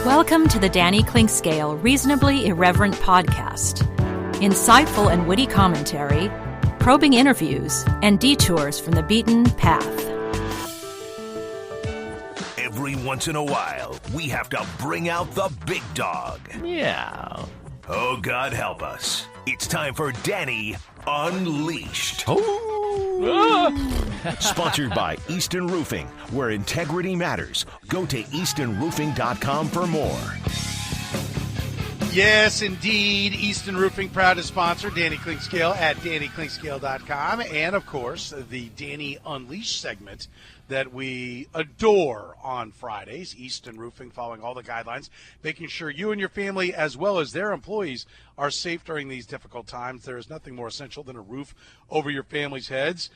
Welcome to the Danny Clinkscale Reasonably Irreverent podcast. Insightful and witty commentary, probing interviews, and detours from the beaten path. Every once in a while, we have to bring out the big dog. Yeah. Oh, God help us. It's time for Danny Unleashed. Sponsored by Easton Roofing, where integrity matters. Go to eastonroofing.com for more. Yes, indeed. Easton Roofing, proud to sponsor Danny Clinkscale at DannyClinkscale.com. And, of course, the Danny Unleashed segment that we adore on Fridays. Easton Roofing, following all the guidelines, making sure you and your family, as well as their employees, are safe during these difficult times. There is nothing more essential than a roof over your family's heads.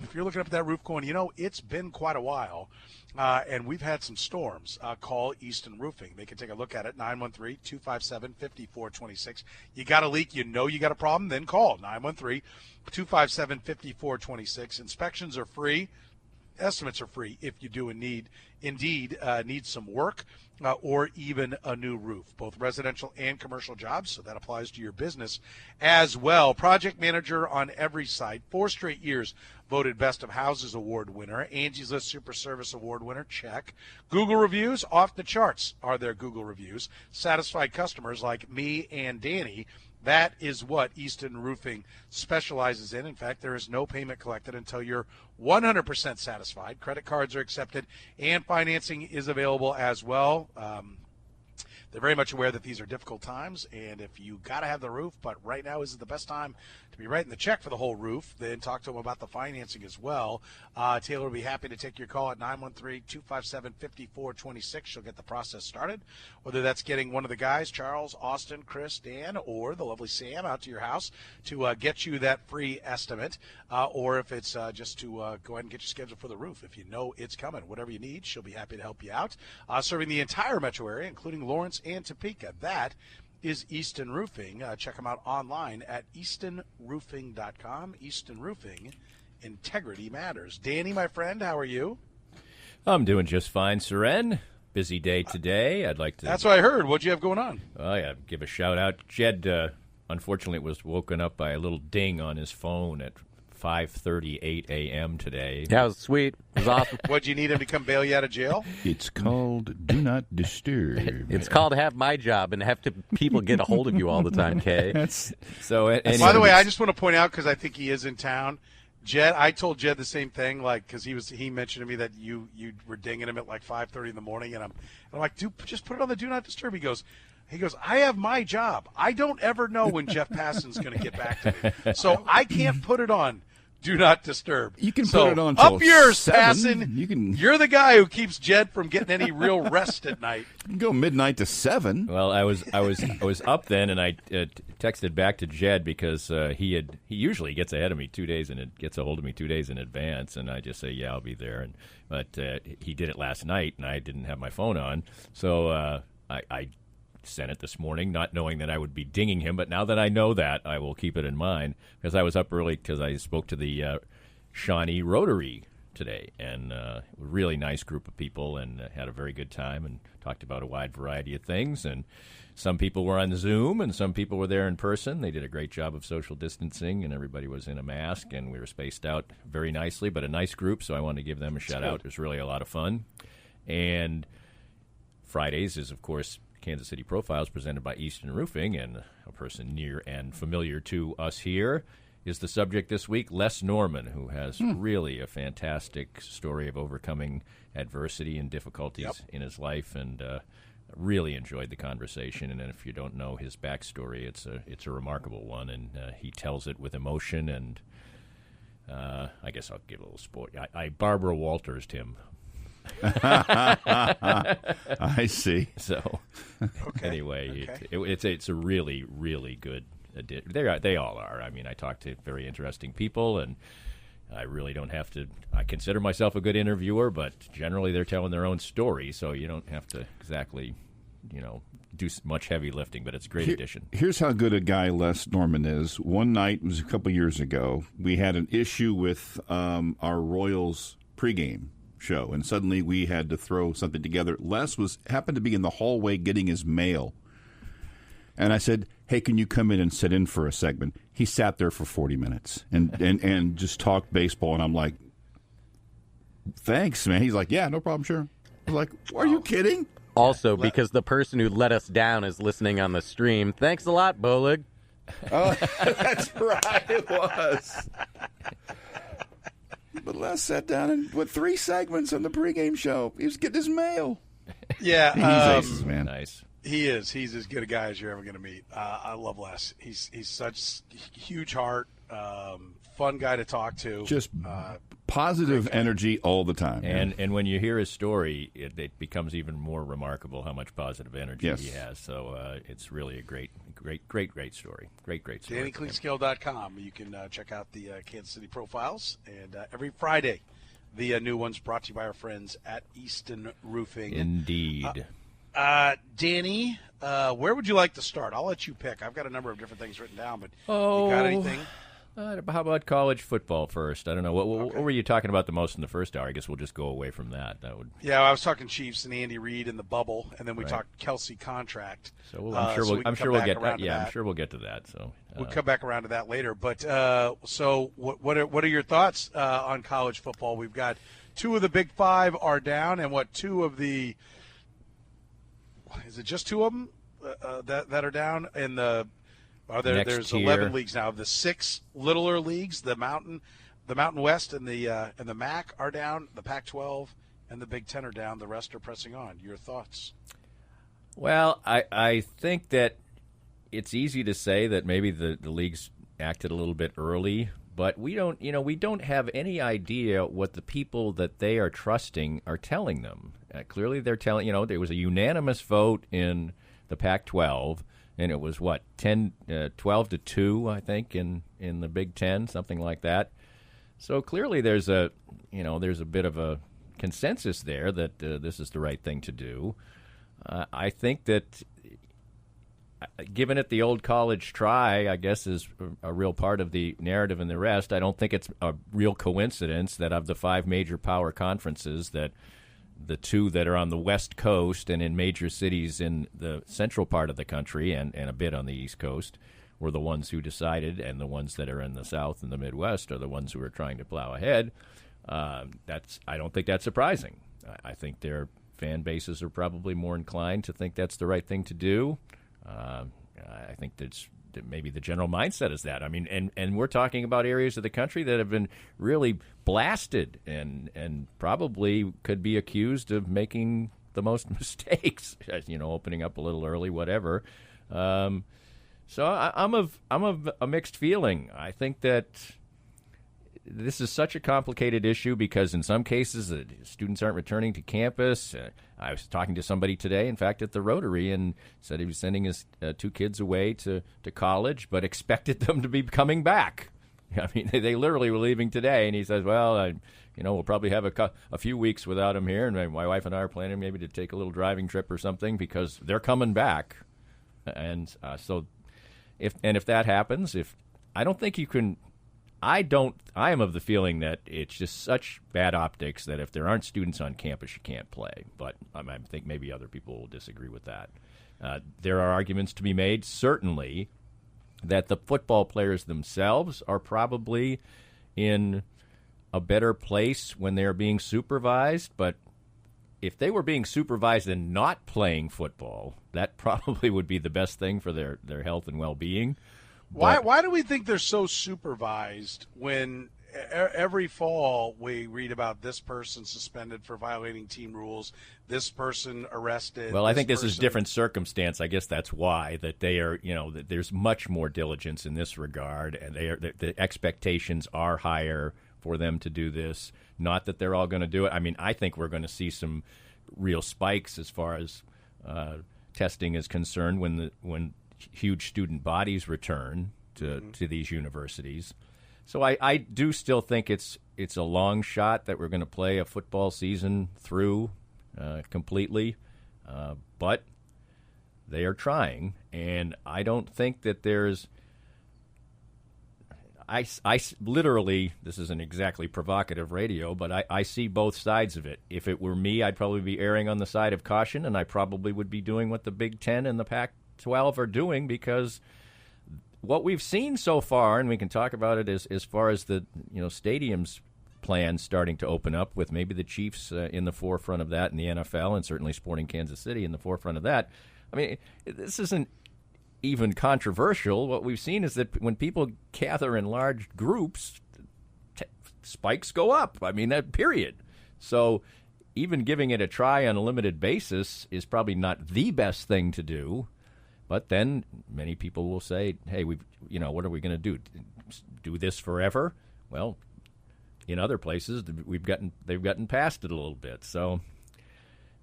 If you're looking up at that roof going, it's been quite a while, and we've had some storms, call Easton Roofing. They can take a look at it, 913-257-5426. You got a leak, you got a problem, then call 913-257-5426. Inspections are free. Estimates are free if you do indeed need some work or even a new roof, both residential and commercial jobs, so that applies to your business as well. Project manager on every site, 4 straight years voted Best of Houses Award winner, Angie's List Super Service Award winner, check. Google reviews, off the charts are their Google reviews. Satisfied customers like me and Danny. That is what Easton Roofing specializes in. In fact, there is no payment collected until you're 100% satisfied. Credit cards are accepted, and financing is available as well. They're very much aware that these are difficult times, and if you got to have the roof, but right now isn't the best time to be writing the check for the whole roof, then talk to them about the financing as well. Taylor will be happy to take your call at 913-257-5426. She'll get the process started, whether that's getting one of the guys, Charles, Austin, Chris, Dan, or the lovely Sam out to your house to get you that free estimate, or if it's just to go ahead and get you scheduled for the roof. If you know it's coming, whatever you need, she'll be happy to help you out. Serving the entire metro area, including Lawrence and Topeka. That is Easton Roofing. Check them out online at eastonroofing.com. Easton Roofing, integrity matters. Danny, my friend, how are you? I'm doing just fine, Soren. Busy day today. I'd like to... That's what I heard. What'd you have going on? Oh, yeah, give a shout-out. Jed, unfortunately, was woken up by a little ding on his phone at 5:38 a.m. today. Yeah, it was sweet. It was awesome. What'd you need him to come bail you out of jail? It's called Do Not Disturb. It's called Have My Job and have people get a hold of you all the time, Kay. By the way, I just want to point out, because I think he is in town, Jed, I told Jed the same thing, because he mentioned to me that you were dinging him at like 5:30 in the morning, and I'm like, dude, just put it on the Do Not Disturb. He goes, I have my job. I don't ever know when Jeff Passan's going to get back to me, so I can't put it on Do Not Disturb. You can put it on up yours, 7. Passan. You're the guy who keeps Jed from getting any real rest at night. You can go midnight to 7. Well, I was up then, and I texted back to Jed because he usually gets ahead of me 2 days and gets a hold of me 2 days in advance, and I just say, yeah, I'll be there. But he did it last night, and I didn't have my phone on, so I sent it this morning, not knowing that I would be dinging him. But now that I know that, I will keep it in mind, because I was up early because I spoke to the Shawnee Rotary today, and a really nice group of people, and had a very good time and talked about a wide variety of things. And some people were on Zoom and some people were there in person. They did a great job of social distancing, and everybody was in a mask, and we were spaced out very nicely, but a nice group, so I wanted to give them a shout out. It was really a lot of fun. And Fridays is, of course, Kansas City Profiles, presented by Easton Roofing, and a person near and familiar to us here is the subject this week, Les Norman, who has really a fantastic story of overcoming adversity and difficulties in his life, and really enjoyed the conversation. And if you don't know his backstory, it's a remarkable one, and he tells it with emotion. And I guess I'll give a little spoil. I Barbara Walters'd him. I see. So, anyway, it's a really, really good addition. They all are. I mean, I talk to very interesting people, and I really don't have to. I consider myself a good interviewer, but generally they're telling their own story, so you don't have to exactly, do much heavy lifting. But it's a great addition. Here's how good a guy Les Norman is. One night, it was a couple years ago, we had an issue with our Royals pregame. show, and suddenly we had to throw something together. Les happened to be in the hallway getting his mail, and I said, "Hey, can you come in and sit in for a segment?" He sat there for 40 minutes and just talked baseball, and I'm like, "Thanks, man." He's like, "Yeah, no problem, sure." I was like, "Are you kidding?" Also, because the person who let us down is listening on the stream. Thanks a lot, Bolig. Oh, that's right, it was. But Les sat down and with 3 segments on the pregame show. He was getting his mail. Yeah, he's aces, man. Nice. he is. He's as good a guy as you're ever going to meet. I love Les. He's such huge heart, fun guy to talk to. Just positive energy all the time. And when you hear his story, it becomes even more remarkable how much positive energy he has. So it's really a great story. Great story. DannyClingscale.com. You can check out the Kansas City profiles. And every Friday, the new one's brought to you by our friends at Easton Roofing. Indeed. Danny, where would you like to start? I'll let you pick. I've got a number of different things written down, but you got anything? How about college football first? I don't know. What were you talking about the most in the first hour? I guess we'll just go away from that. That would. Yeah, I was talking Chiefs and Andy Reid and the bubble, and then we talked Kelsey contract. So I'm sure we'll get that. Yeah, I'm sure we'll get to that. So we'll come back around to that later. But so what are your thoughts on college football? We've got 2 of the Big 5 are down, and 2 of the is it just 2 of them that are down in the. There's 11 leagues now. Of the 6 littler leagues, the Mountain West and the MAC are down. The Pac-12 and the Big Ten are down. The rest are pressing on. Your thoughts? Well, I think that it's easy to say that maybe the leagues acted a little bit early, but we don't have any idea what the people that they are trusting are telling them. Clearly, they're telling there was a unanimous vote in the Pac-12. And it was 12-2, I think, in the Big Ten, something like that. So clearly, there's a bit of a consensus there that this is the right thing to do. I think that, given it the old college try, I guess is a real part of the narrative and the rest. I don't think it's a real coincidence that of the 5 major power conferences that. The 2 that are on the West Coast and in major cities in the central part of the country and a bit on the East Coast were the ones who decided, and the ones that are in the South and the Midwest are the ones who are trying to plow ahead. I don't think that's surprising. I think their fan bases are probably more inclined to think that's the right thing to do. I think that maybe the general mindset is that. I mean, and we're talking about areas of the country that have been really blasted and probably could be accused of making the most mistakes, opening up a little early, whatever. So I'm of a mixed feeling. I think that this is such a complicated issue because in some cases the students aren't returning to campus. I was talking to somebody today, in fact, at the Rotary, and said he was sending his 2 kids away to college, but expected them to be coming back. I mean, they literally were leaving today, and he says, well, we'll probably have a few weeks without him here, and my wife and I are planning maybe to take a little driving trip or something because they're coming back. And so if that happens, I don't think you can – I am of the feeling that it's just such bad optics that if there aren't students on campus, you can't play. But I think maybe other people will disagree with that. There are arguments to be made, certainly, that the football players themselves are probably in a better place when they're being supervised. But if they were being supervised and not playing football, that probably would be the best thing for their health and well-being. Why do we think they're so supervised when every fall we read about this person suspended for violating team rules, this person arrested? Well, I think this is a different circumstance. I guess that's why that they are, that there's much more diligence in this regard, and the expectations are higher for them to do this. Not that they're all going to do it. I mean, I think we're going to see some real spikes as far as testing is concerned when huge student bodies return to these universities. So I do still think it's a long shot that we're going to play a football season through completely, but they are trying, and I don't think that I literally, this isn't exactly provocative radio, but I see both sides of it. If it were me, I'd probably be erring on the side of caution, and I probably would be doing what the Big Ten and the Pac-12 are doing, because what we've seen so far, and we can talk about it as far as the stadiums plans starting to open up, with maybe the Chiefs in the forefront of that in the NFL, and certainly Sporting Kansas City in the forefront of that. I mean, this isn't even controversial. What we've seen is that when people gather in large groups, spikes go up. I mean, that period. So even giving it a try on a limited basis is probably not the best thing to do. But then many people will say, hey, what are we going to do? Do this forever? Well, in other places, they've gotten past it a little bit. So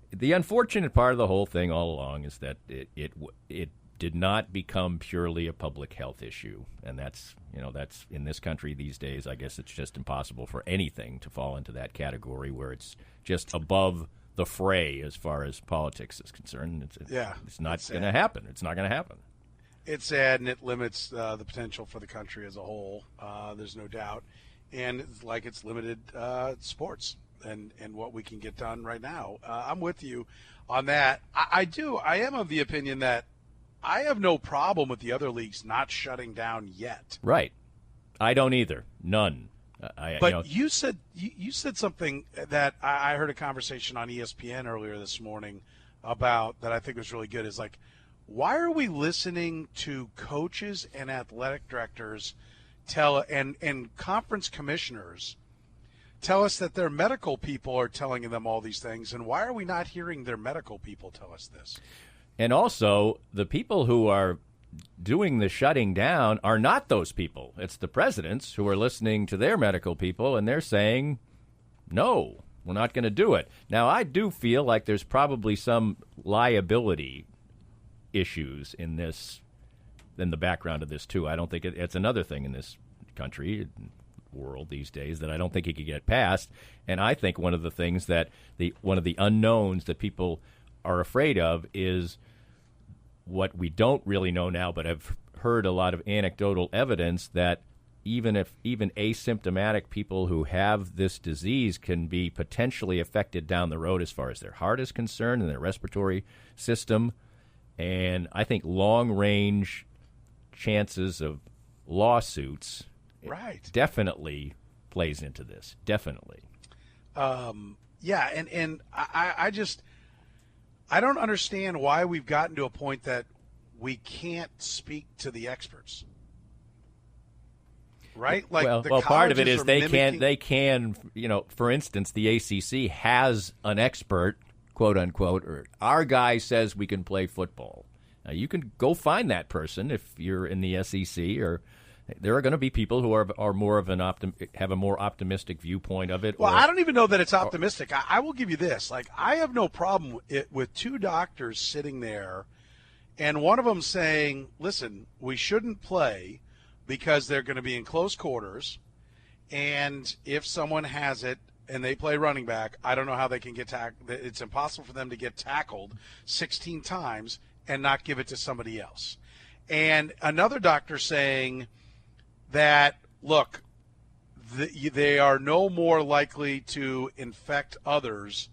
the unfortunate part of the whole thing all along is that it did not become purely a public health issue, and that's in this country these days. I guess it's just impossible for anything to fall into that category where it's just above the fray as far as politics is concerned. It's not going to happen. It's not going to happen. It's sad, and it limits the potential for the country as a whole. There's no doubt, and it's limited sports and what we can get done right now. I'm with you on that. I am of the opinion that I have no problem with the other leagues not shutting down yet. Right. I don't either. None. You said something that I heard a conversation on ESPN earlier this morning about that I think was really good. Is like, why are we listening to coaches and athletic directors and conference commissioners tell us that their medical people are telling them all these things, and why are we not hearing their medical people tell us this? And also, the people who are doing the shutting down are not those people. It's the presidents who are listening to their medical people, and they're saying, no, we're not going to do it. Now, I do feel like there's probably some liability issues in the background of this, too. I don't think it's another thing in this country, world these days, that I don't think it could get past. And I think one of the things that one of the unknowns that people are afraid of is what we don't really know now, but have heard a lot of anecdotal evidence that even asymptomatic people who have this disease can be potentially affected down the road as far as their heart is concerned and their respiratory system. And I think long-range chances of lawsuits definitely plays into this. Definitely. Yeah, and I don't understand why we've gotten to a point that we can't speak to the experts. Right? Like, well, part of it is they can, for instance, the ACC has an expert, quote unquote, or our guy says we can play football. Now, you can go find that person if you're in the SEC, or there are going to be people who are more of have a more optimistic viewpoint of it. Well, I don't even know that it's optimistic. I will give you this. Like, I have no problem with two doctors sitting there, and one of them saying, listen, we shouldn't play because they're going to be in close quarters, and if someone has it and they play running back, I don't know how they can get tackled. It's impossible for them to get tackled 16 times and not give it to somebody else. And another doctor saying that, look, they are no more likely to infect others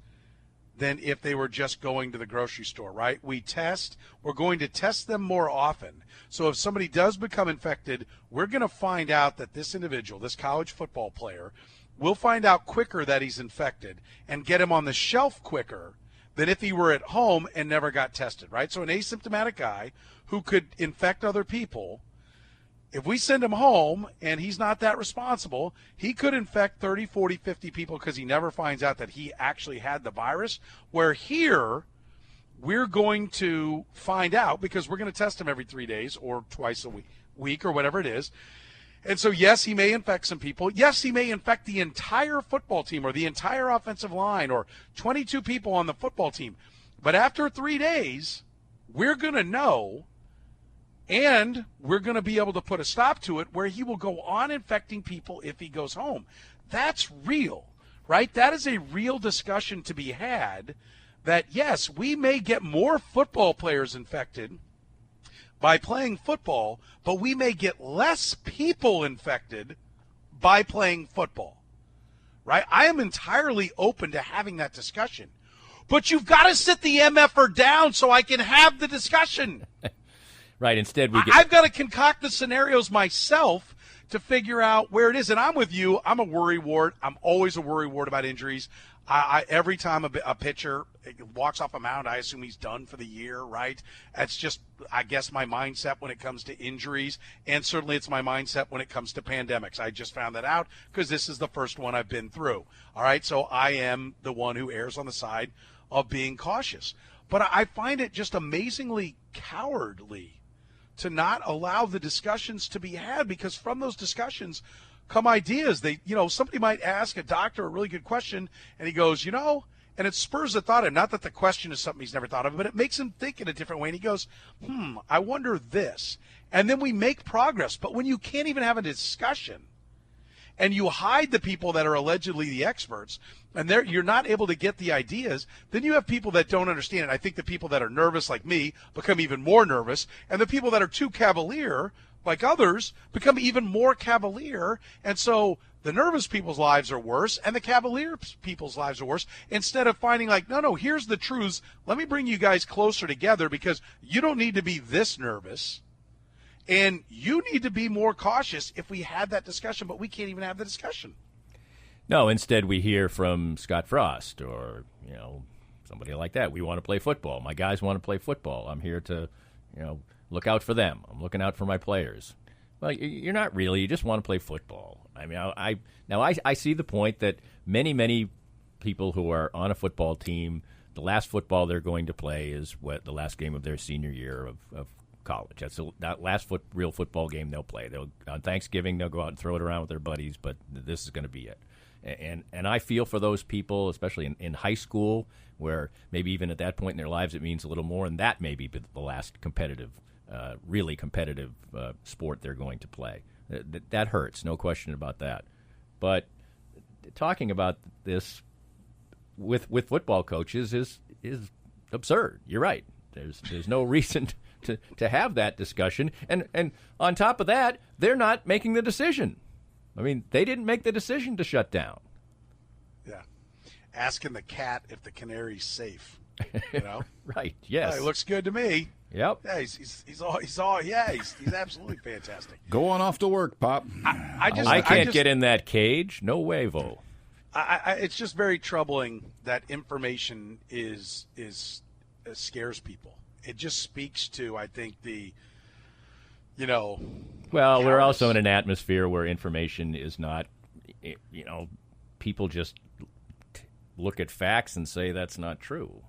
than if they were just going to the grocery store, right? We're going to test them more often. So if somebody does become infected, we're going to find out that this individual, this college football player, we'll find out quicker that he's infected and get him on the shelf quicker than if he were at home and never got tested, right? So an asymptomatic guy who could infect other people, if we send him home and he's not that responsible, he could infect 30, 40, 50 people because he never finds out that he actually had the virus. Where here, we're going to find out because we're going to test him every 3 days or twice a week or whatever it is. And so, yes, he may infect some people. Yes, he may infect the entire football team or the entire offensive line or 22 people on the football team. But after 3 days, we're going to know, and we're going to be able to put a stop to it where he will go on infecting people if he goes home. That's real, right? That is a real discussion to be had, that, yes, we may get more football players infected by playing football, but we may get less people infected by playing football, right? I am entirely open to having that discussion, but you've got to sit the MFer down so I can have the discussion. Right. Instead, I've got to concoct the scenarios myself to figure out where it is. And I'm with you. I'm a worrywart. I'm always a worrywart about injuries. Every time a pitcher walks off a mound, I assume he's done for the year, right? That's just, I guess, my mindset when it comes to injuries. And certainly it's my mindset when it comes to pandemics. I just found that out because this is the first one I've been through. All right. So I am the one who errs on the side of being cautious. But I find it just amazingly cowardly to not allow the discussions to be had, because from those discussions come ideas. Somebody might ask a doctor a really good question, and he goes, and it spurs a thought in him. Not that the question is something he's never thought of, but it makes him think in a different way. And he goes, I wonder this. And then we make progress. But when you can't even have a discussion and you hide the people that are allegedly the experts, and you're not able to get the ideas, then you have people that don't understand it. I think the people that are nervous, like me, become even more nervous, and the people that are too cavalier, like others, become even more cavalier. And so the nervous people's lives are worse, and the cavalier people's lives are worse, instead of finding no, here's the truths. Let me bring you guys closer together, because you don't need to be this nervous. And you need to be more cautious if we had that discussion, but we can't even have the discussion. No, instead we hear from Scott Frost or, somebody like that. We want to play football. My guys want to play football. I'm here to, look out for them. I'm looking out for my players. Well, you're not really. You just want to play football. I mean, I see the point that many people who are on a football team, the last football they're going to play is the last game of their senior year of college. That's that last real football game they'll play. On Thanksgiving, they'll go out and throw it around with their buddies, but this is going to be it. And I feel for those people, especially in high school, where maybe even at that point in their lives it means a little more, and that may be the last really competitive sport they're going to play. That hurts, no question about that. But talking about this with football coaches is absurd. You're right. There's no reason to have that discussion. And on top of that, they're not making the decision. I mean, they didn't make the decision to shut down. Yeah. Asking the cat if the canary's safe, Right, yes. It looks good to me. Yep. Yeah, he's absolutely fantastic. Go on off to work, Pop. I can't get in that cage. No way-vo. It's just very troubling that information scares people. It just speaks to, I think, Well, we're also in an atmosphere where information is not, people just look at facts and say that's not true,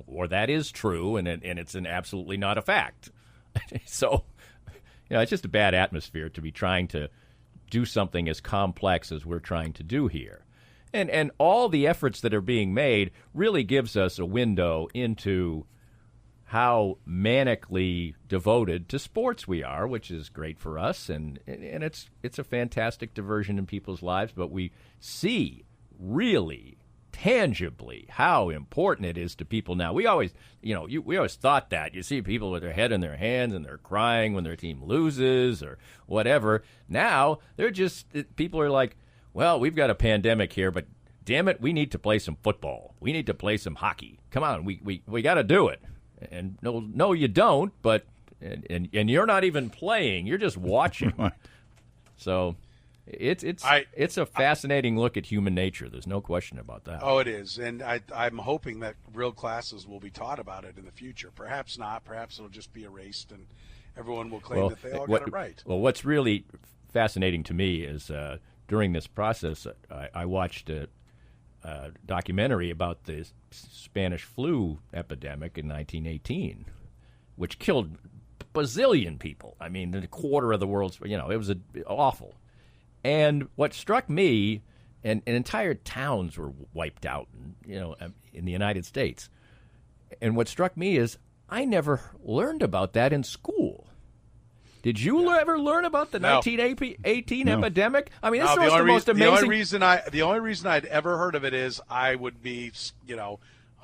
or that is true, and it's absolutely not a fact. So, it's just a bad atmosphere to be trying to do something as complex as we're trying to do here. And all the efforts that are being made really gives us a window into how manically devoted to sports we are, which is great for us, and it's a fantastic diversion in people's lives. But we see really tangibly how important it is to people now. We always, we always thought that. You see people with their head in their hands and they're crying when their team loses or whatever. Now people are like, well, we've got a pandemic here, but damn it, we need to play some football. We need to play some hockey. Come on, we got to do it. And no, you don't. But and you're not even playing; you're just watching. So it's a fascinating look at human nature. There's no question about that. Oh, it is, and I'm hoping that real classes will be taught about it in the future. Perhaps not. Perhaps it'll just be erased, and everyone will claim that they all got it right. Well, what's really fascinating to me is during this process, I watched a documentary about the Spanish flu epidemic in 1918, which killed a bazillion people. I mean, a quarter of the world's, it was awful. And what struck me, and entire towns were wiped out, in the United States. And what struck me is I never learned about that in school. Did you ever learn about the 1918 epidemic? I mean, this is the most amazing. The only reason I'd ever heard of it is I would be,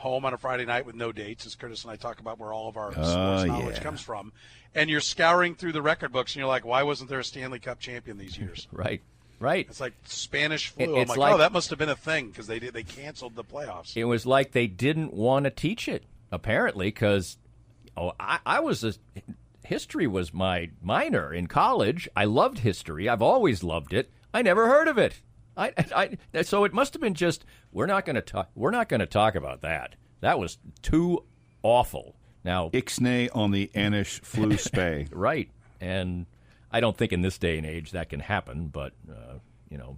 home on a Friday night with no dates, as Curtis and I talk about where all of our sports knowledge comes from, and you're scouring through the record books, and you're like, why wasn't there a Stanley Cup champion these years? Right. It's like Spanish flu. It's I'm like, oh, that must have been a thing because they canceled the playoffs. It was like they didn't want to teach it, apparently, because history was my minor in college. I loved history. I've always loved it. I never heard of it. So it must have been just we're not going to talk about that. That was too awful. Now Ixnay on the Anish flu spay. Right, and I don't think in this day and age that can happen, but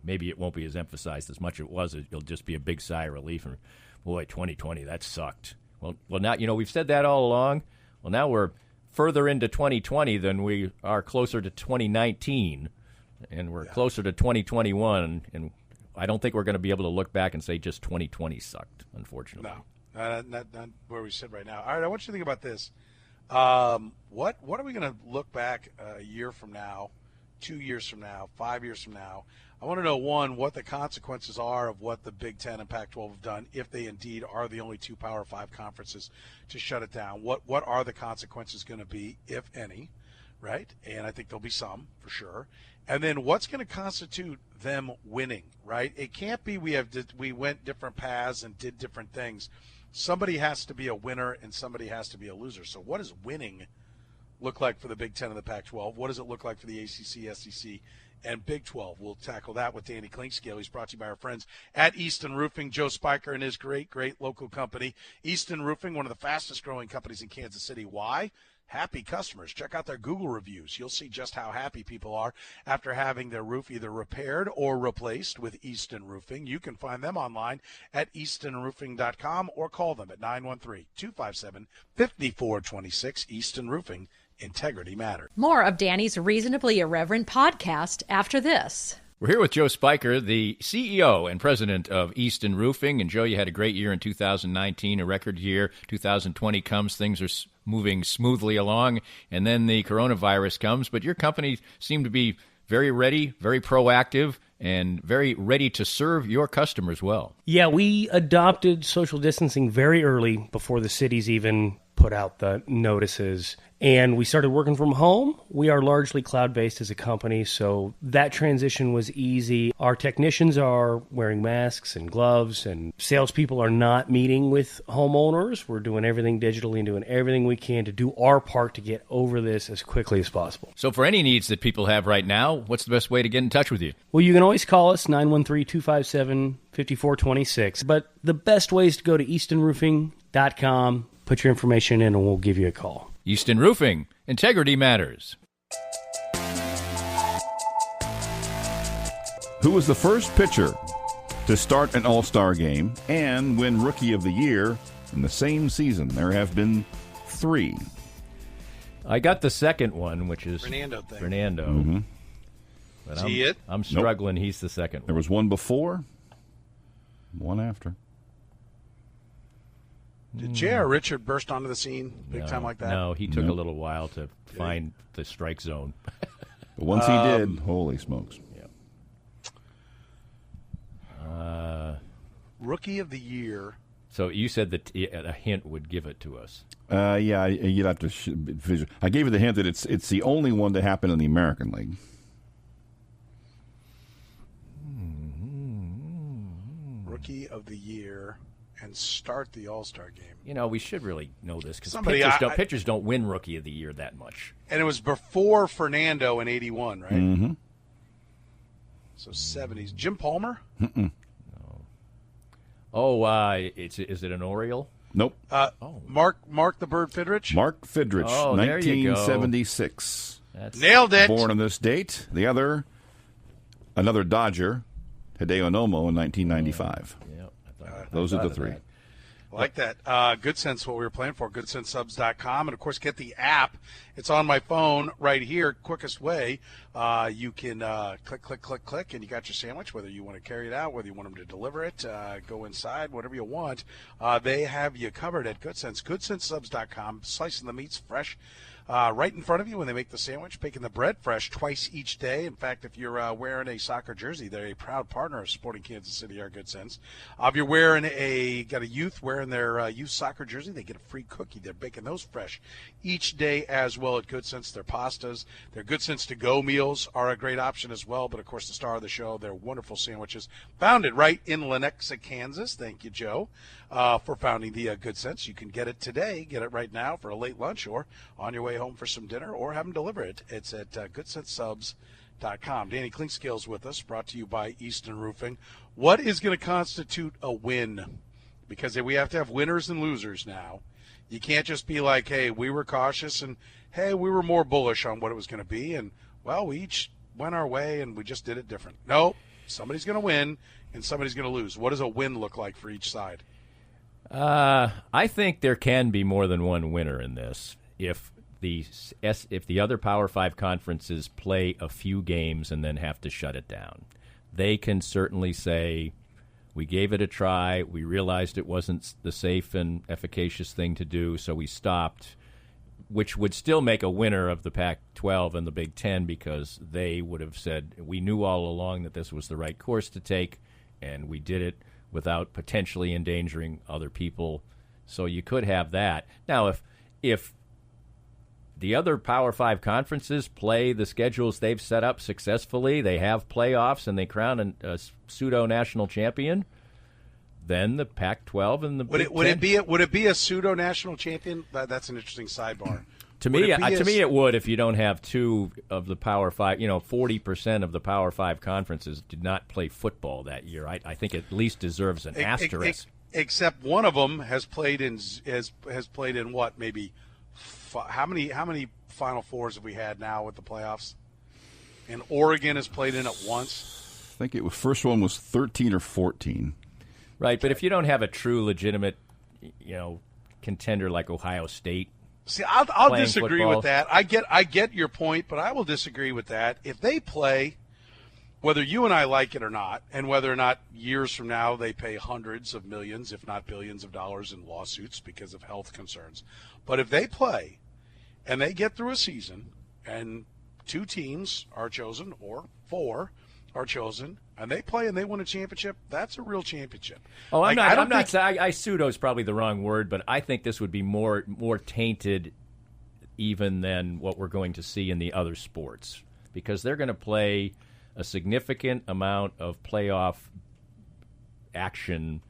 maybe it won't be as emphasized as much as it was. It'll just be a big sigh of relief. And boy, 2020, that sucked. Well, now we've said that all along. Well, now we're further into 2020 than we are closer to 2019, and we're closer to 2021. And I don't think we're going to be able to look back and say just 2020 sucked. Unfortunately, no, not where we sit right now. All right, I want you to think about this. What are we going to look back a year from now, 2 years from now, 5 years from now? I want to know, one, what the consequences are of what the Big Ten and Pac-12 have done, if they indeed are the only two Power 5 conferences to shut it down. What are the consequences going to be, if any, right? And I think there'll be some, for sure. And then what's going to constitute them winning, right? It can't be we went different paths and did different things. Somebody has to be a winner and somebody has to be a loser. So what does winning look like for the Big Ten and the Pac-12? What does it look like for the ACC, SEC, and Big 12? We'll tackle that with Danny Clinkscale. He's brought to you by our friends at Easton Roofing, Joe Spiker and his great local company. Easton Roofing, one of the fastest-growing companies in Kansas City. Why? Happy customers. Check out their Google reviews. You'll see just how happy people are after having their roof either repaired or replaced with Easton Roofing. You can find them online at eastonroofing.com or call them at 913-257-5426. Easton Roofing. Integrity matters. More of Danny's Reasonably Irreverent podcast after this. We're here with Joe Spiker, the CEO and president of Easton Roofing. And, Joe, you had a great year in 2019, a record year. 2020 comes, things are moving smoothly along, and then the coronavirus comes. But your company seemed to be very ready, very proactive, and very ready to serve your customers well. Yeah, we adopted social distancing very early before the cities even put out the notices. And we started working from home. We are largely cloud-based as a company, so that transition was easy. Our technicians are wearing masks and gloves, and salespeople are not meeting with homeowners. We're doing everything digitally and doing everything we can to do our part to get over this as quickly as possible. So for any needs that people have right now, what's the best way to get in touch with you? Well, you can always call us, 913-257-5426. But the best way is to go to eastonroofing.com, put your information in, and we'll give you a call. Easton Roofing. Integrity matters. Who was the first pitcher to start an All-Star game and win Rookie of the Year in the same season? There have been 3. I got the second one, which is Fernando. Mm-hmm. But Is he it? I'm struggling. Nope. He's the second one. There was one before, one after. Did J.R. Richard burst onto the scene big time like that? No, he took a little while to find the strike zone. But once he did, holy smokes. Yeah. Rookie of the Year. So you said that a hint would give it to us. Yeah, you'd have to visual. I gave you the hint that it's the only one to happen in the American League. Rookie of the Year. And start the All-Star game. You know, we should really know this because pitchers don't win Rookie of the Year that much. And it was before Fernando in 81, right? Mm-hmm. So 70s. Jim Palmer? Mm-mm. No. Oh, is it an Oriole? Nope. Mark the Bird Fidrich? Mark Fidrich, Oh, there you go. 1976. Nailed it. Born on this date. The other, another Dodger, Hideo Nomo in 1995. Those are the 3. I like that. Good Sense, what we were playing for, goodsensesubs.com. And, of course, get the app. It's on my phone right here, quickest way. You can click, and you got your sandwich, whether you want to carry it out, whether you want them to deliver it, go inside, whatever you want. They have you covered at Good Sense, goodsensesubs.com, slicing the meats fresh right in front of you when they make the sandwich, baking the bread fresh twice each day. In fact, if you're wearing a soccer jersey, they're a proud partner of Sporting Kansas City, our good sense. If you're got a youth wearing their youth soccer jersey, they get a free cookie. They're baking those fresh each day as well at Good Sense. Their pastas, their Good Sense to-go meals are a great option as well. But, of course, the star of the show, their wonderful sandwiches, founded right in Lenexa, Kansas. Thank you, Joe, for founding the Good Sense. You can get it today. Get it right now for a late lunch or on your way home for some dinner, or have them deliver it. It's at goodsensesubs.com. Danny Clinkscale's with us, brought to you by Easton Roofing. What is going to constitute a win? Because we have to have winners and losers now. You can't just be like, hey, we were cautious, and, hey, we were more bullish on what it was going to be, and, well, we each went our way, and we just did it different. No, somebody's going to win, and somebody's going to lose. What does a win look like for each side? I think there can be more than one winner in this. If the other Power 5 conferences play a few games and then have to shut it down, they can certainly say, we gave it a try, we realized it wasn't the safe and efficacious thing to do, so we stopped, which would still make a winner of the Pac-12 and the Big Ten, because they would have said, we knew all along that this was the right course to take, and we did it without potentially endangering other people. So you could have that. Now, if the other Power 5 conferences play the schedules they've set up successfully, they have playoffs, and they crown a pseudo-national champion, then the Pac-12 and the Big Ten. Would it be a pseudo-national champion? That's an interesting sidebar. To me, it would if you don't have two of the Power 5. 40% of the Power 5 conferences did not play football that year. I think it at least deserves an asterisk. Except one of them has played in what, maybe how many Final Fours have we had now with the playoffs? And Oregon has played in it once. I think first one was 13 or 14. Right, but if you don't have a true legitimate, contender like Ohio State. See, I'll disagree football. with that. I get your point, but I will disagree with that. If they play, whether you and I like it or not, and whether or not years from now they pay hundreds of millions, if not billions of dollars in lawsuits because of health concerns, but if they play and they get through a season and 2 teams are chosen or 4 are chosen, and they play and they win a championship, that's a real championship. Oh, I'm not saying pseudo is probably the wrong word, but I think this would be more tainted even than what we're going to see in the other sports, because they're going to play a significant amount of playoff action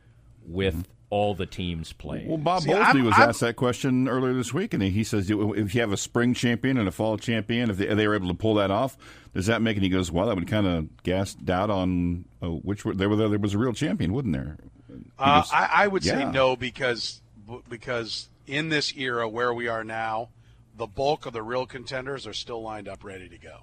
with all the teams playing. Well, Bob Bowlesby was asked that question earlier this week, and he says if you have a spring champion and a fall champion, if they were able to pull that off, does that make it? He goes, well, that would kind of cast doubt on there was a real champion, wouldn't there? I would say no, because in this era where we are now, the bulk of the real contenders are still lined up ready to go.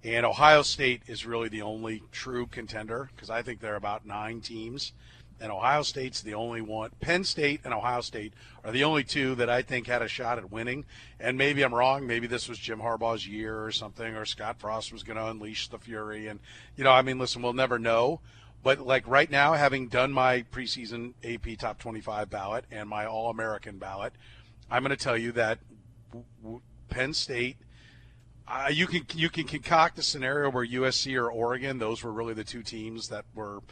And Ohio State is really the only true contender, because I think there are about 9 teams. And Ohio State's the only one. Penn State and Ohio State are the only 2 that I think had a shot at winning. And maybe I'm wrong. Maybe this was Jim Harbaugh's year or something, or Scott Frost was going to unleash the fury. And, listen, we'll never know. But, right now, having done my preseason AP Top 25 ballot and my All-American ballot, I'm going to tell you that Penn State, you can concoct a scenario where USC or Oregon, those were really the 2 teams that were –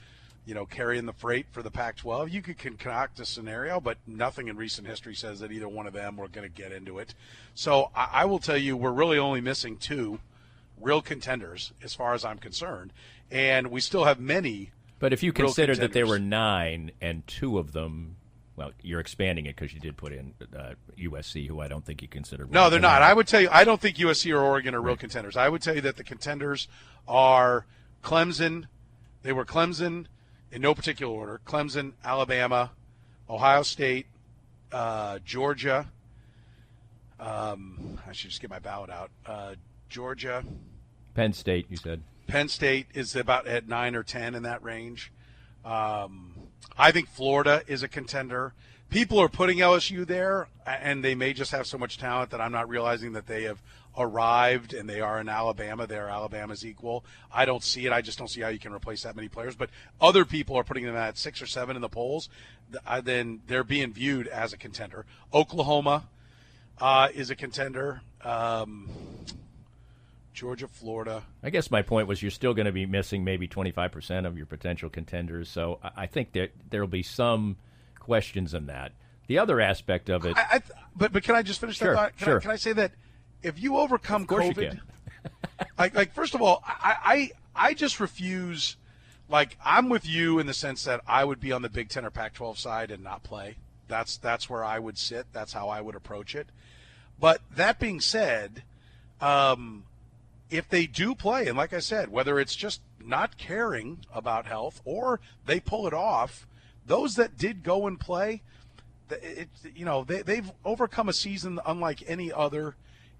carrying the freight for the Pac-12. You could concoct a scenario, but nothing in recent history says that either one of them were going to get into it. So I will tell you, we're really only missing 2 real contenders as far as I'm concerned, and we still have many. But if you consider that there were 9 and 2 of them, well, you're expanding it because you did put in USC, who I don't think you consider. No, they're not. I would tell you, I don't think USC or Oregon are real contenders. I would tell you that the contenders are Clemson. They were Clemson, in no particular order: Clemson, Alabama, Ohio State, Georgia. I should just get my ballot out. Georgia. Penn State, you said. Penn State is about at 9 or 10 in that range. I think Florida is a contender. People are putting LSU there, and they may just have so much talent that I'm not realizing that they have arrived and they are in Alabama. They are Alabama's equal. I don't see it. I just don't see how you can replace that many players. But other people are putting them at 6 or 7 in the polls. Then they're being viewed as a contender. Oklahoma, is a contender. Georgia, Florida. I guess my point was you're still going to be missing maybe 25% of your potential contenders. So I think there will be some questions in that. The other aspect of it. But can I just finish that thought? Can I say that if you overcome COVID, like first of all, I just refuse. Like, I'm with you in the sense that I would be on the Big Ten or Pac-12 side and not play. That's where I would sit. That's how I would approach it. But that being said, if they do play, and like I said, whether it's just not caring about health or they pull it off, those that did go and play, they've overcome a season unlike any other,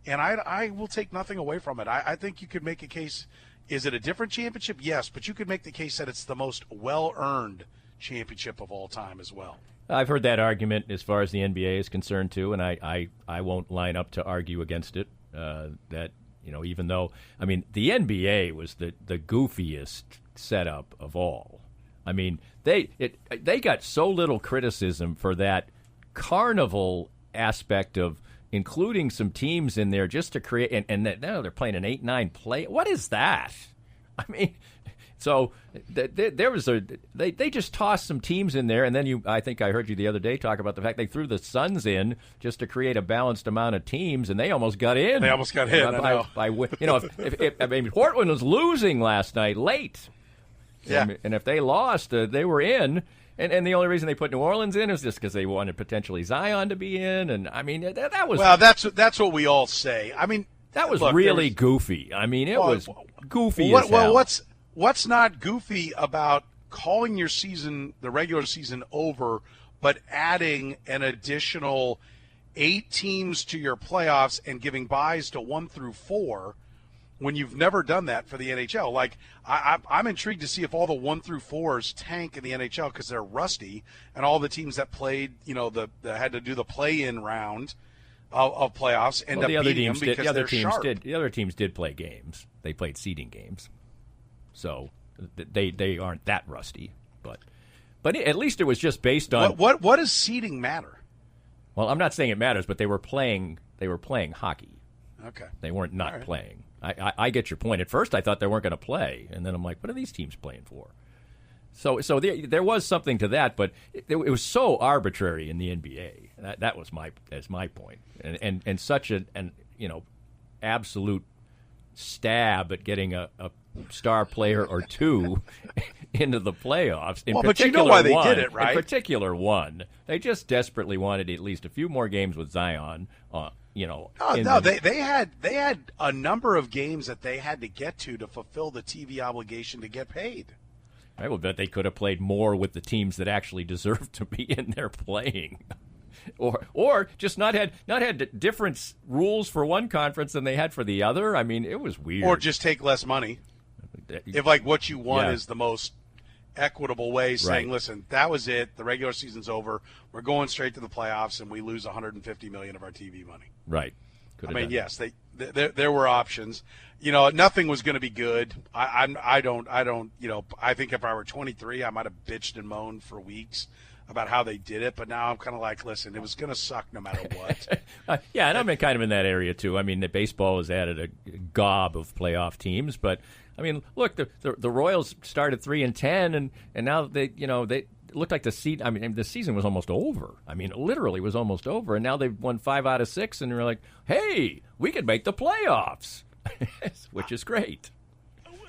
and I will take nothing away from it. I think you could make a case. Is it a different championship? Yes, but you could make the case that it's the most well-earned championship of all time as well. I've heard that argument as far as the NBA is concerned, too, and I won't line up to argue against it. That, even though, the NBA was the goofiest setup of all. They got so little criticism for that carnival aspect of including some teams in there just to create, and now they're playing an 8-9 play. What is that? So there was they just tossed some teams in there, and then I think I heard you the other day talk about the fact they threw the Suns in just to create a balanced amount of teams, and they almost got in. They almost got in. If Portland was losing last night late, and if they lost, they were in. And the only reason they put New Orleans in is just because they wanted potentially Zion to be in, and that was that's what we all say. That was really goofy. It was goofy as hell. What's not goofy about calling your season, the regular season, over, but adding an additional 8 teams to your playoffs and giving byes to 1 through 4 when you've never done that for the NHL? Like, I'm intrigued to see if all the 1 through 4s tank in the NHL because they're rusty, and all the teams that played, that had to do the play-in round of playoffs end up beating them because they're sharp. The other teams did play games. They played seeding games. So they aren't that rusty, but at least it was just based on what does seeding matter? Well, I'm not saying it matters, but they were playing hockey. Okay, they weren't not playing. I get your point. At first, I thought they weren't going to play, and then I'm like, what are these teams playing for? So there was something to that, but it was so arbitrary in the NBA. That was my point, and such an absolute stab at getting a star player or two into the playoffs. But you know why they did it, right? In particular one. They just desperately wanted at least a few more games with Zion. They had a number of games that they had to get to fulfill the TV obligation to get paid. I will bet they could have played more with the teams that actually deserved to be in there playing. Or just not had different rules for one conference than they had for the other. It was weird. Or just take less money. If what you want is the most equitable way, saying, listen, that was it. The regular season's over. We're going straight to the playoffs, and we lose $150 million of our TV money. Right. Yes, there were options. Nothing was going to be good. I think if I were 23, I might have bitched and moaned for weeks about how they did it, but now I'm kind of like, listen, it was going to suck no matter what. And I'm kind of in that area too. The baseball has added a gob of playoff teams, but look, the Royals started 3-10, and now they looked like the season was almost over. It literally was almost over, and now they've won 5 out of 6, and they're like, hey, we could make the playoffs, which is great.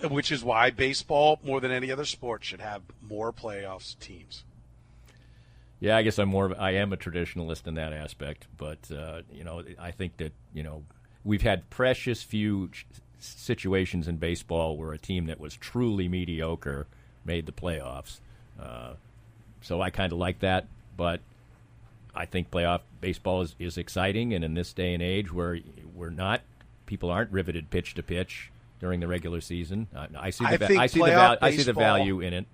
Which is why baseball, more than any other sport, should have more playoffs teams. Yeah, I guess I am a traditionalist in that aspect, but I think that we've had precious few situations in baseball where a team that was truly mediocre made the playoffs. So I kind of like that, but I think playoff baseball is exciting, and in this day and age where people aren't riveted pitch to pitch during the regular season, I see the value in it.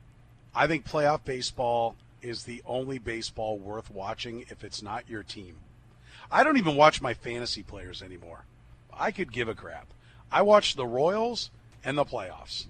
I think playoff baseball is the only baseball worth watching if it's not your team. I don't even watch my fantasy players anymore. I could give a crap. I watch the Royals and the playoffs.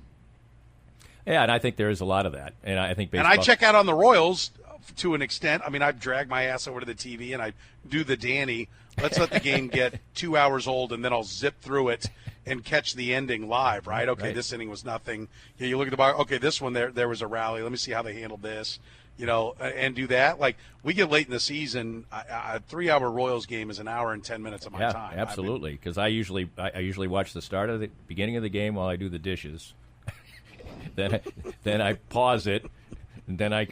Yeah, and I think there is a lot of that. And I think baseball... And I check out on the Royals to an extent. I mean, I've dragged my ass over to the TV and I do the Danny. Let's let the game get 2 hours old, and then I'll zip through it and catch the ending live, right? Okay, right. This inning was nothing. Yeah, you look at the box. Okay, this one, there was a rally. Let me see how they handled this, and do that. Like, we get late in the season, a 3-hour Royals game is an hour and 10 minutes of my time. Absolutely, because I usually watch the start of the beginning of the game while I do the dishes. then I pause it, and then I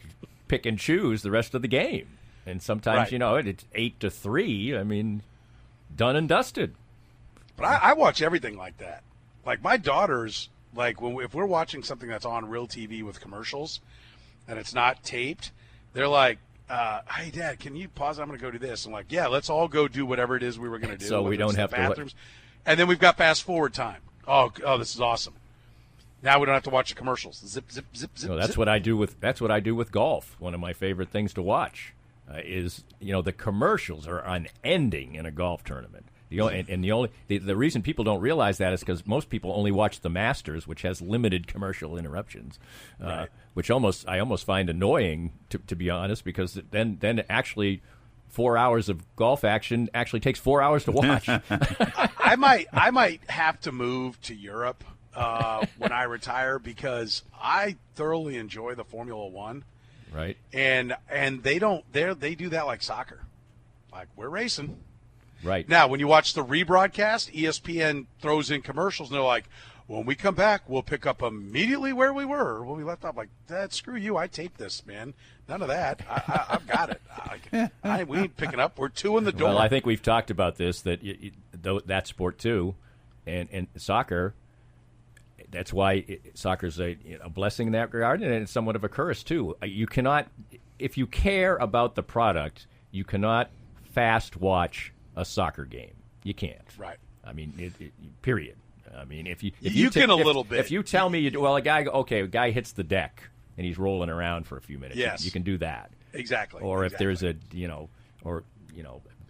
pick and choose the rest of the game. And sometimes, it's 8-3. I mean, done and dusted. But I watch everything like that. Like, my daughters, if we're watching something that's on real TV with commercials and it's not taped, they're like, hey, Dad, can you pause? I'm going to go do this. I'm like, yeah, let's all go do whatever it is we were going to do. So we don't have bathrooms. And then we've got fast forward time. Oh, this is awesome. Now we don't have to watch the commercials. Zip, zip, zip, zip. No, that's what I do with golf. One of my favorite things to watch is the commercials are unending in a golf tournament. The reason people don't realize that is because most people only watch the Masters, which has limited commercial interruptions, right. Which I almost find annoying to be honest, because then actually 4 hours of golf action actually takes 4 hours to watch. I might have to move to Europe when I retire, because I thoroughly enjoy the Formula One. Right. And they do that like soccer. Like, we're racing. Right. Now, when you watch the rebroadcast, ESPN throws in commercials, and they're like, when we come back, we'll pick up immediately where we were when we left off. Like, Dad, screw you. I taped this, man. None of that. I've got it. We ain't picking up. We're 2 in the door. Well, I think we've talked about this, that that sport too, and soccer. That's why soccer's a blessing in that regard, and it's somewhat of a curse too. You cannot, if you care about the product, you cannot fast watch a soccer game. You can't. Right. I mean, period. I mean, if you can a little bit. If you tell me, a guy hits the deck and he's rolling around for a few minutes. Yes. You can do that. Exactly. Or if there's a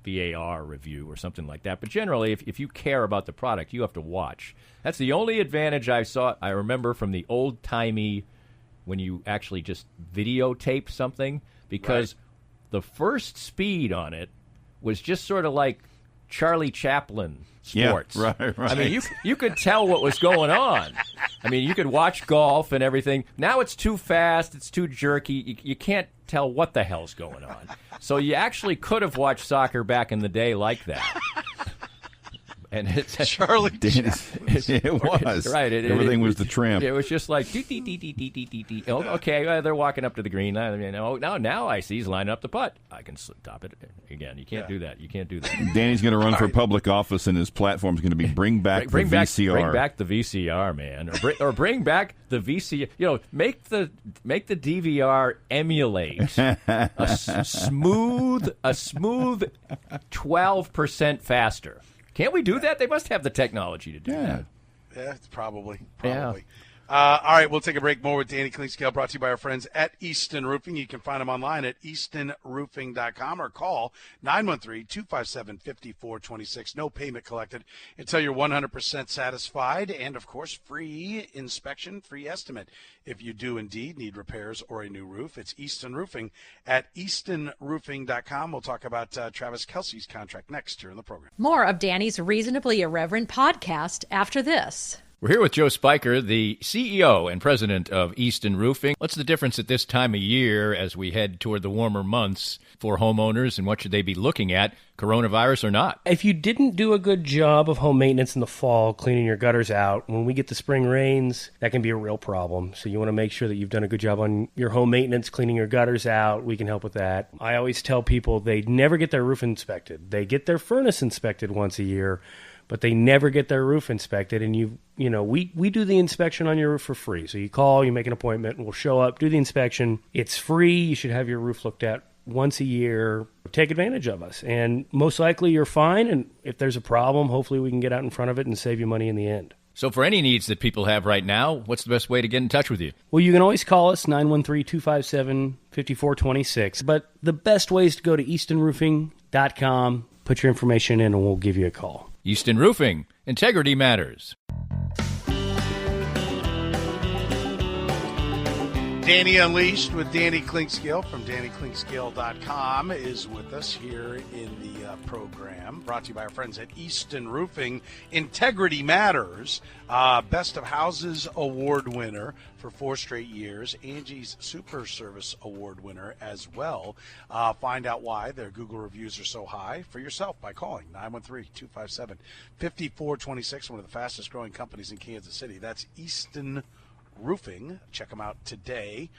VAR review or something like that. But generally, if you care about the product, you have to watch. That's the only advantage I remember from the old-timey, when you actually just videotape something, because the first speed on it was just sort of like Charlie Chaplin sports. Yeah, right. I mean, you could tell what was going on. I mean, you could watch golf and everything. Now it's too fast. It's too jerky. You can't tell what the hell's going on. So you actually could have watched soccer back in the day like that. And it's Charlie Chaplin. It was. Right. Everything was the tramp. It was just like, dee. Oh, okay, they're walking up to the green. Now I see he's lining up the putt. I can stop it again. You can't do that. You can't do that. Danny's going to run for public office, and his platform is going to be bring back the VCR. Bring back the VCR, man. Or bring back the VCR. Make the DVR emulate a smooth 12% faster. Can't we do that? They must have the technology to do that. Yeah, it's probably. Yeah. All right, we'll take a break. More with Danny Clinkscale, brought to you by our friends at Easton Roofing. You can find them online at eastonroofing.com or call 913-257-5426. No payment collected until you're 100% satisfied. And, of course, free inspection, free estimate. If you do indeed need repairs or a new roof, it's Easton Roofing at eastonroofing.com. We'll talk about Travis Kelce's contract next here in the program. More of Danny's Reasonably Irreverent podcast after this. We're here with Joe Spiker, the CEO and president of Easton Roofing. What's the difference at this time of year as we head toward the warmer months for homeowners, and what should they be looking at, coronavirus or not? If you didn't do a good job of home maintenance in the fall, cleaning your gutters out, when we get the spring rains, that can be a real problem. So you want to make sure that you've done a good job on your home maintenance, cleaning your gutters out. We can help with that. I always tell people they never get their roof inspected. They get their furnace inspected once a year, but they never get their roof inspected. And we do the inspection on your roof for free. So you call, you make an appointment, and we'll show up, do the inspection. It's free. You should have your roof looked at once a year. Take advantage of us. And most likely you're fine. And if there's a problem, hopefully we can get out in front of it and save you money in the end. So for any needs that people have right now, what's the best way to get in touch with you? Well, you can always call us, 913-257-5426. But the best way is to go to eastonroofing.com, put your information in, and we'll give you a call. Easton Roofing. Integrity matters. Danny Unleashed with Danny Clinkscale from DannyClinkscale.com is with us here in the program. Brought to you by our friends at Easton Roofing. Integrity Matters. Best of Houses Award winner for 4 straight years. Angie's Super Service Award winner as well. Find out why their Google reviews are so high for yourself by calling 913-257-5426. One of the fastest growing companies in Kansas City. That's Easton Roofing. Check them out today.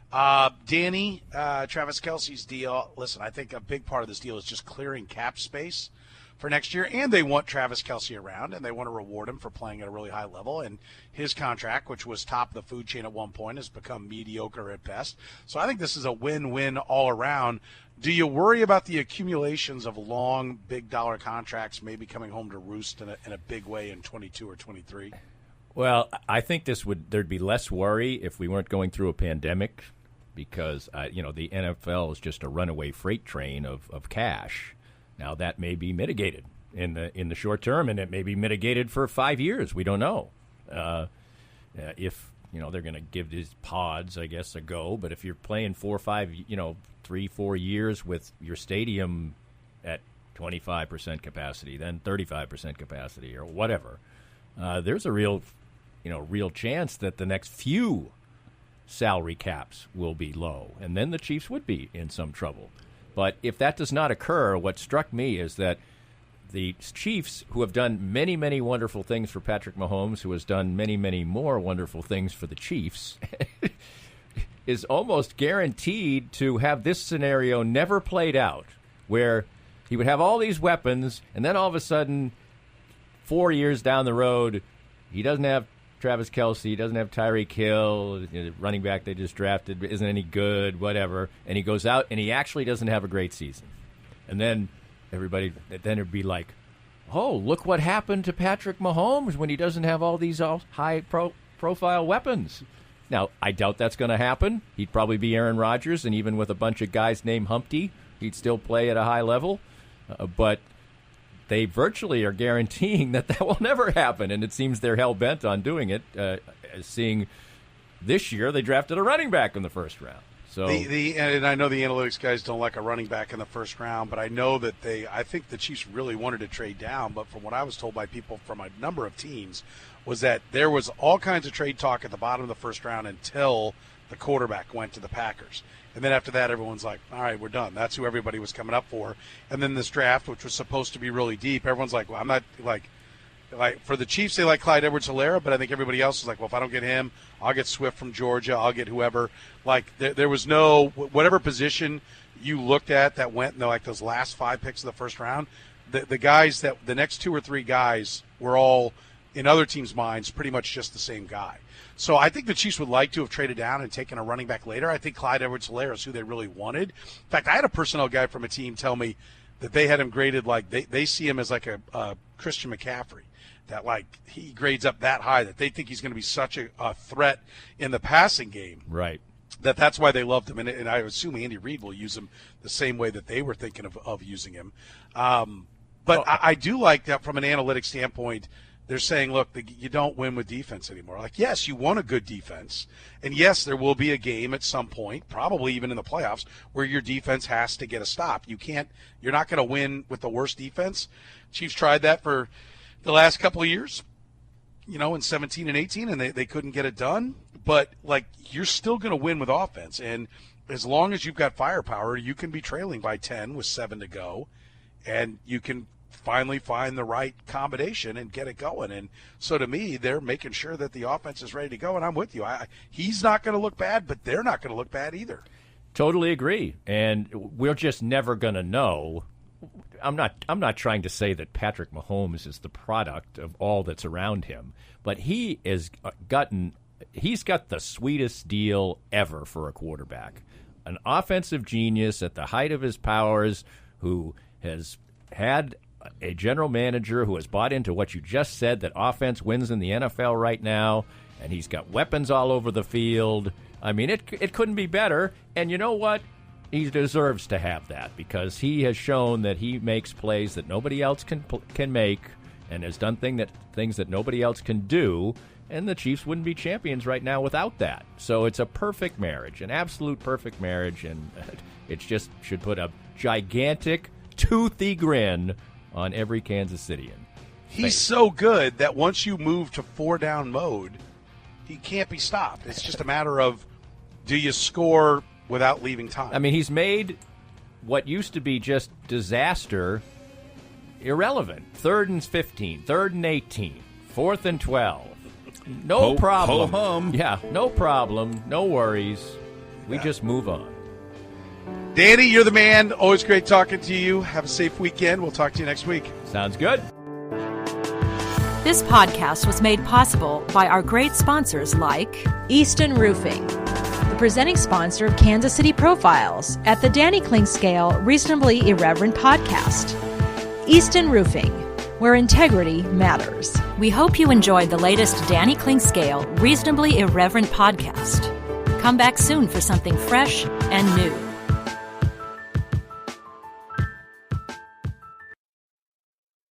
Danny, Travis Kelce's deal. Listen, I think a big part of this deal is just clearing cap space for next year, and they want Travis Kelce around, and they want to reward him for playing at a really high level. And his contract, which was top of the food chain at one point, has become mediocre at best. So I think this is a win-win all around. Do you worry about the accumulations of long, big-dollar contracts maybe coming home to roost in a big way in 22 or 23? Well, I think there'd be less worry if we weren't going through a pandemic, because the NFL is just a runaway freight train of cash. Now that may be mitigated in the short term, and it may be mitigated for 5 years. We don't know if they're going to give these pods, I guess, a go. But if you're playing 4 or 5, 3-4 years with your stadium at 25% capacity, then 35% capacity, or whatever, there's a real chance that the next few salary caps will be low, and then the Chiefs would be in some trouble. But if that does not occur, what struck me is that the Chiefs, who have done many, many wonderful things for Patrick Mahomes, who has done many, many more wonderful things for the Chiefs, is almost guaranteed to have this scenario never played out, where he would have all these weapons, and then all of a sudden, 4 years down the road, he doesn't have Travis Kelce, he doesn't have Tyreek Hill, the running back they just drafted isn't any good, whatever, and he goes out and he actually doesn't have a great season. And then it'd be like, oh, look what happened to Patrick Mahomes when he doesn't have all these high-profile weapons. Now, I doubt that's going to happen. He'd probably be Aaron Rodgers, and even with a bunch of guys named Humpty, he'd still play at a high level. But they virtually are guaranteeing that will never happen, and it seems they're hell-bent on doing it, seeing this year they drafted a running back in the first round. So and I know the analytics guys don't like a running back in the first round, but I know that I think the Chiefs really wanted to trade down, but from what I was told by people from a number of teams was that there was all kinds of trade talk at the bottom of the first round until the quarterback went to the Packers. And then after that, everyone's like, all right, we're done. That's who everybody was coming up for. And then this draft, which was supposed to be really deep, everyone's like, well, I'm not like for the Chiefs, they like Clyde Edwards-Helaire, but I think everybody else is like, well, if I don't get him, I'll get Swift from Georgia, I'll get whoever. Like there was no, whatever position you looked at that went in like those last 5 picks of the first round, the guys that the next 2 or 3 guys were all, in other teams' minds, pretty much just the same guy. So I think the Chiefs would like to have traded down and taken a running back later. I think Clyde Edwards-Helaire is who they really wanted. In fact, I had a personnel guy from a team tell me that they had him graded like they see him as like a Christian McCaffrey, that like he grades up that high, that they think he's going to be such a threat in the passing game. Right. That's why they loved him. And I assume Andy Reid will use him the same way that they were thinking of using him. But I do like that from an analytics standpoint. They're saying, look, you don't win with defense anymore. Like, yes, you want a good defense. And, yes, there will be a game at some point, probably even in the playoffs, where your defense has to get a stop. You're not going to win with the worst defense. Chiefs tried that for the last couple of years, in 17 and 18, and they couldn't get it done. But, like, you're still going to win with offense. And as long as you've got firepower, you can be trailing by 10 with 7 to go, and you can finally find the right combination and get it going. And so to me, they're making sure that the offense is ready to go, and I'm with you. He's not going to look bad, but they're not going to look bad either. Totally agree. And we're just never going to know. I'm not trying to say that Patrick Mahomes is the product of all that's around him, but he's got the sweetest deal ever for a quarterback. An offensive genius at the height of his powers who has had a general manager who has bought into what you just said, that offense wins in the NFL right now, and he's got weapons all over the field. I mean, it couldn't be better. And you know what? He deserves to have that, because he has shown that he makes plays that nobody else can make, and has done things that nobody else can do. and the Chiefs wouldn't be champions right now without that. So it's a perfect marriage, an absolute perfect marriage, and it just should put a gigantic, toothy grin on every Kansas Cityan. He's so good that once you move to 4-down mode, he can't be stopped. It's just a matter of, do you score without leaving time? I mean, he's made what used to be just disaster irrelevant. 3rd and 15, 3rd and 18, 4th and 12. No problem. Ho-hum. Yeah, no problem. No worries. We just move on. Danny, you're the man. Always great talking to you. Have a safe weekend. We'll talk to you next week. Sounds good. This podcast was made possible by our great sponsors like Easton Roofing, the presenting sponsor of Kansas City Profiles at the Danny Kling Scale Reasonably Irreverent podcast. Easton Roofing, where integrity matters. We hope you enjoyed the latest Danny Kling Scale Reasonably Irreverent podcast. Come back soon for something fresh and new.